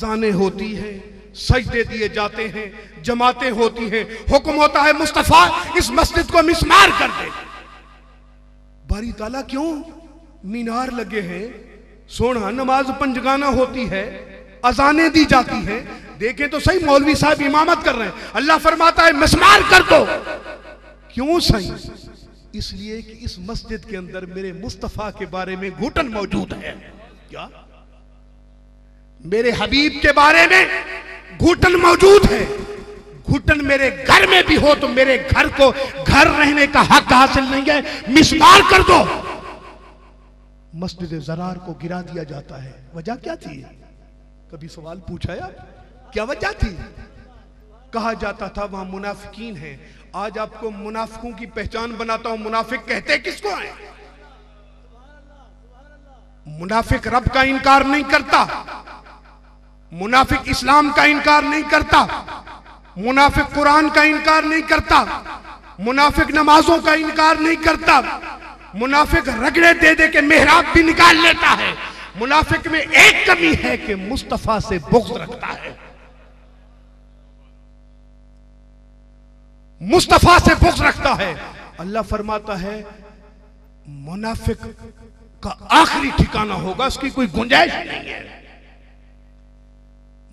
जाने होती हैं, सजदे दिए जाते हैं, जमातें होती हैं, हुक्म होता है मुस्तफा इस मस्जिद को मिस्मार कर दे। बारी ताला क्यों मीनार लगे हैं, सोना नमाज पंजगाना होती है, अजाने दी जाती हैं, देखें तो सही मौलवी साहब इमामत कर रहे हैं, अल्लाह फरमाता है मिस्मार कर दो। क्यों सही? इसलिए कि इस मस्जिद के अंदर मेरे मुस्तफा के बारे में घुटन मौजूद है। क्या? मेरे हबीब के बारे में घुटन मौजूद है। घुटन मेरे घर में भी हो तो मेरे घर को घर रहने का हक हासिल नहीं है, मिस्मार कर दो। मस्जिद ज़रार को गिरा दिया जाता है, वजह क्या थी? कभी सवाल पूछा है? क्या वजह थी? कहा जाता था वहां मुनाफिकीन है। आज आपको मुनाफिकों की पहचान बनाता हूं। मुनाफिक कहते किसको है? मुनाफिक रब का इनकार नहीं करता, मुनाफिक इस्लाम का इनकार नहीं करता, मुनाफिक कुरान का इनकार नहीं करता, मुनाफिक नमाजों का इनकार नहीं करता, मुनाफिक रगड़े दे दे के मेहराब भी निकाल लेता है। मुनाफिक में एक कमी है कि मुस्तफा से बुग़्ज़ रखता है, मुस्तफा से बुग़्ज़ रखता है। अल्लाह फरमाता है मुनाफिक का आखिरी ठिकाना होगा, उसकी कोई गुंजाइश नहीं है।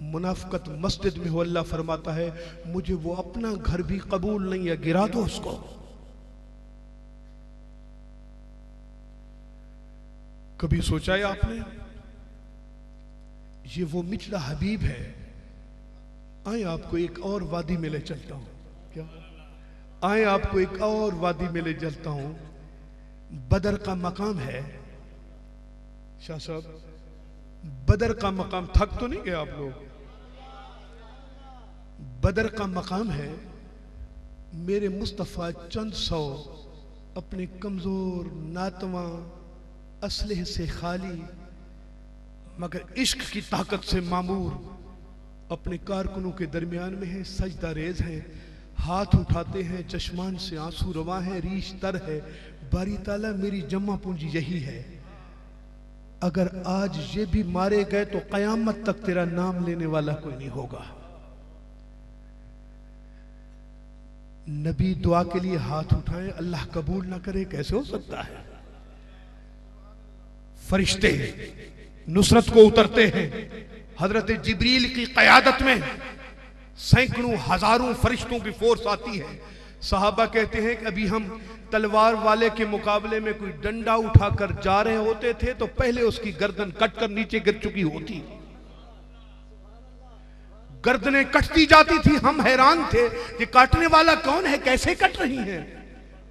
मुनाफिकत मस्जिद में हो, अल्लाह फरमाता है मुझे वो अपना घर भी कबूल नहीं है, गिरा दो उसको। कभी सोचा है आपने? ये वो मिचला हबीब है। आए आपको एक और वादी में ले चलता हूं। क्या? आए आपको एक और वादी में ले चलता हूं। बदर का मकाम है। शाह साहब, बदर का मकाम, थक तो नहीं गए आप लोग? बदर का मकाम है। मेरे मुस्तफ़ा चंद सौ अपने कमजोर नातवा असलहे से खाली मगर इश्क की ताकत से मामूर अपने कारकुनों के दरमियान में है, सजदा रेज है, हाथ उठाते हैं, चश्मान से आंसू रवा है, रीश तर है। बारी ताला मेरी जमा पूंजी यही है, अगर आज ये भी मारे गए तो कयामत तक तेरा नाम लेने वाला कोई नहीं होगा। नबी दुआ के लिए हाथ उठाएं, अल्लाह कबूल ना करे, कैसे हो सकता है? फरिश्ते नुसरत को उतरते हैं, हजरत जिब्रील की क़यादत में सैकड़ों हजारों फरिश्तों की फोर्स आती है। सहाबा कहते हैं कि अभी हम तलवार वाले के मुकाबले में कोई डंडा उठाकर जा रहे होते थे तो पहले उसकी गर्दन कटकर नीचे गिर चुकी होती, गर्दनें कटती जाती थी। हम हैरान थे कि काटने वाला कौन है, कैसे कट रही है।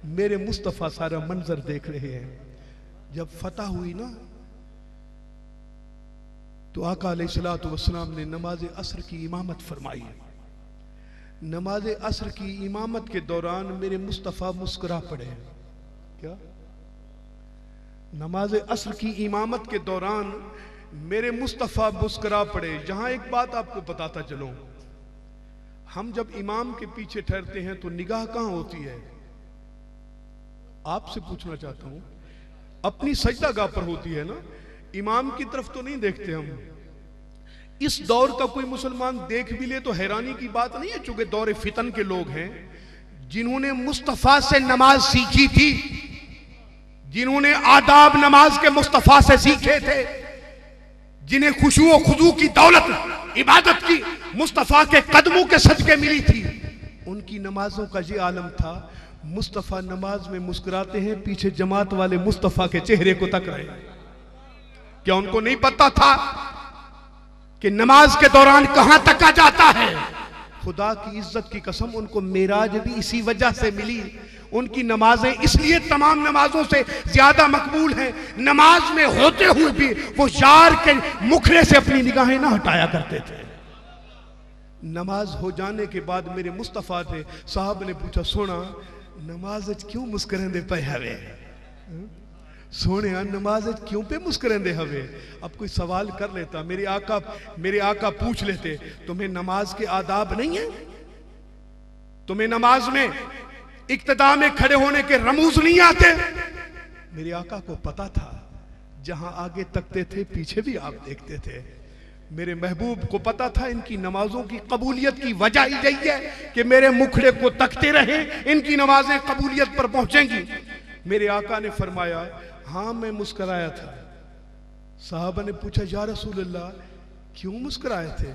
मेरे मुस्तफा सारा मंजर देख रहे हैं। जब फतह हुई ना तो आका अलैहिस्सलातु वस्सलाम ने नमाज असर की इमामत फरमाई। नमाज असर की इमामत के दौरान मेरे मुस्तफ़ा मुस्कुरा पड़े। क्या? नमाज असर की इमामत के दौरान मेरे मुस्तफ़ा मुस्कुरा पड़े। जहां एक बात आपको बताता चलूं, हम जब इमाम के पीछे ठहरते हैं तो निगाह कहां होती है? आपसे पूछना चाहता हूं, अपनी सजदागाह पर होती है ना, इमाम की तरफ तो नहीं देखते हम। इस दौर का कोई मुसलमान देख भी ले तो हैरानी की बात नहीं है, चूंकि दौर फितन के लोग हैं। जिन्होंने मुस्तफा से नमाज सीखी थी, जिन्होंने आदाब नमाज के मुस्तफा से सीखे थे, जिन्हें खुशू व खुजू की दौलत इबादत की मुस्तफा के कदमों के सदके मिली थी, उनकी नमाजों का ये आलम था। मुस्तफा नमाज में मुस्कुराते हैं, पीछे जमात वाले मुस्तफा के चेहरे को तक रहे। क्या उनको नहीं पता था कि नमाज के दौरान कहां तका जाता है? खुदा की इज्जत की कसम, उनको मेराज भी इसी वजह से मिली। उनकी नमाजें इसलिए तमाम नमाजों से ज्यादा मकबूल हैं, नमाज में होते हुए भी वो यार के मुखरे से अपनी निगाहें ना हटाया करते थे। नमाज हो जाने के बाद मेरे मुस्तफा थे, साहब ने पूछा, सोना नमाज क्यों मुस्करेंदे पे हवे? सोने नमाज क्यों पे मुस्करेंदे हवे? अब कोई सवाल कर लेता, मेरे आका पूछ लेते, तुम्हें नमाज के आदाब नहीं है? तुम्हें नमाज में इक्तदा में खड़े होने के रमूज नहीं आते? मेरे आका को पता था, जहां आगे तकते थे पीछे भी आप देखते थे। मेरे महबूब को पता था इनकी नमाजों की कबूलियत की वजह ही यही है कि मेरे मुखड़े को तकते रहे, इनकी नमाजें कबूलियत पर पहुंचेंगी। मेरे आका ने फरमाया, हाँ मैं मुस्कुराया था। साहबा ने पूछा, या रसूल अल्लाह क्यों मुस्कुराए थे?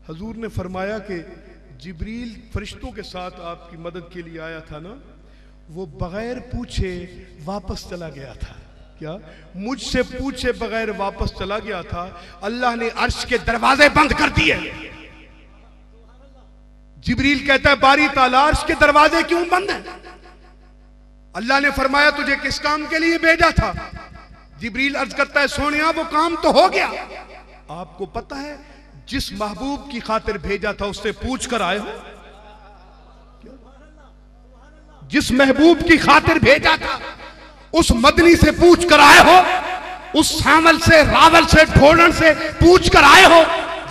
हजूर ने फरमाया कि जिब्रील फरिश्तों के साथ आपकी मदद के लिए आया था ना, वो बगैर पूछे वापस चला गया था। क्या? मुझसे पूछे बगैर वापस चला गया था। अल्लाह ने अर्श के दरवाजे बंद कर दिए। जिब्रील कहता है, बारी ताला अर्श के दरवाजे क्यों बंद हैं? अल्लाह ने फरमाया, तुझे किस काम के लिए भेजा था? जिब्रील अर्ज करता है, सोनिया वो काम तो हो गया। आपको पता है जिस महबूब की खातिर भेजा था उससे पूछ कर आए हो? जिस महबूब की खातिर भेजा था उस मदनी से पूछ कर आए हो? उस सामल से, रावल से, ढोलन से पूछ कर आए हो?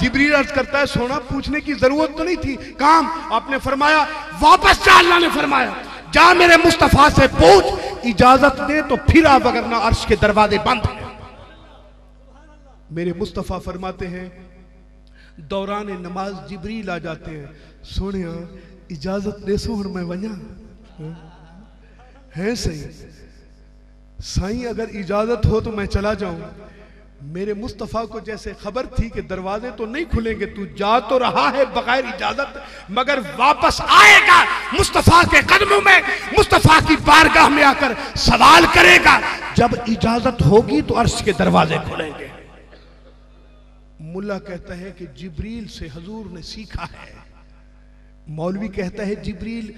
जिब्रील अर्ज करता है, सोना पूछने की जरूरत तो नहीं थी, काम आपने फरमाया वापस जा। अल्लाह ने फरमाया, जा मेरे मुस्तफा से पूछ, इजाजत दे तो फिर आ, वगरना अर्श के दरवाजे बंद हैं। मेरे मुस्तफा फरमाते हैं, दौरान नमाज जिब्रील आ जाते हैं, सोनिया इजाजत दे सो मैं वजा है सही साईं, अगर इजाजत हो तो मैं चला जाऊं। मेरे मुस्तफा को जैसे खबर थी कि दरवाजे तो नहीं खुलेंगे, तू जा तो रहा है बगैर इजाजत, मगर वापस आएगा मुस्तफा के कदमों में, मुस्तफा की बारगाह में आकर सवाल करेगा। जब इजाजत होगी तो अर्श के दरवाजे खुलेंगे। मुल्ला कहता है कि जिब्रील से हजूर ने सीखा है। मौलवी कहता है जिब्रील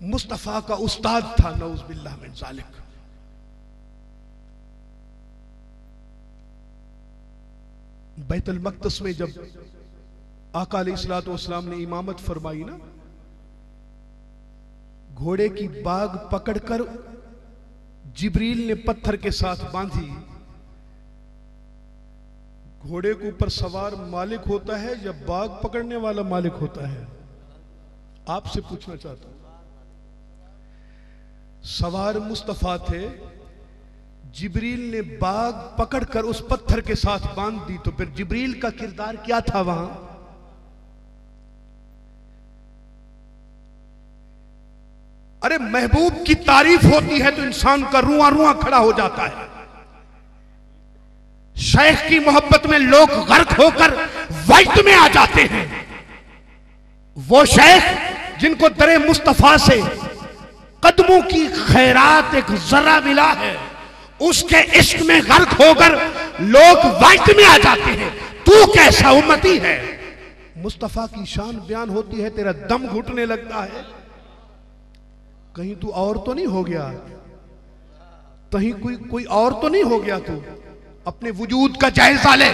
मुस्तफा का उस्ताद था, नऊज़ बिल्लाह मिन ज़ालिक। बैतुल मक़दस में जब आका अलैहिस्सलातु वस्सलाम ने इमामत फरमाई ना, घोड़े की बाग पकड़कर जिब्रील ने पत्थर के साथ बांधी। घोड़े के ऊपर सवार मालिक होता है या बाग पकड़ने वाला मालिक होता है? आपसे पूछना चाहता हूं। सवार मुस्तफा थे, जिब्रील ने बाग पकड़कर उस पत्थर के साथ बांध दी, तो फिर जिब्रील का किरदार क्या था वहां? अरे महबूब की तारीफ होती है तो इंसान का रुआ रुआ खड़ा हो जाता है। शेख की मोहब्बत में लोग गर्क होकर वक्त में आ जाते हैं। वो शेख जिनको दरे मुस्तफा से कदमों की खैरात एक जरा मिला है, उसके इश्क में गर्क होकर लोग वक्त में आ जाते हैं। तू कैसा उम्मती है? मुस्तफा की शान बयान होती है, तेरा दम घुटने लगता है। कहीं तू और तो नहीं हो गया? कहीं कोई और तो नहीं हो गया? तू अपने वजूद का जायजा ले।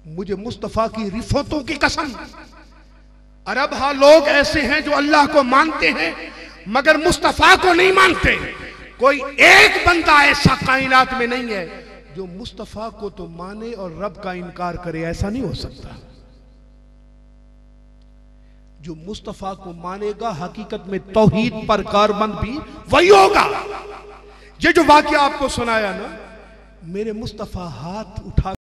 मुझे मुस्तफा की रिफतों की कसम, अरब हाँ लोग ऐसे हैं जो अल्लाह को मानते हैं मगर मुस्तफा को नहीं मानते। कोई एक बंदा ऐसा कायनात में नहीं है जो मुस्तफा को तो माने और रब का इनकार करे। ऐसा नहीं हो सकता। जो मुस्तफा को मानेगा हकीकत में तौहीद पर कारबंद भी वही होगा। ये जो वाकया आपको सुनाया ना, मेरे मुस्तफा हाथ उठा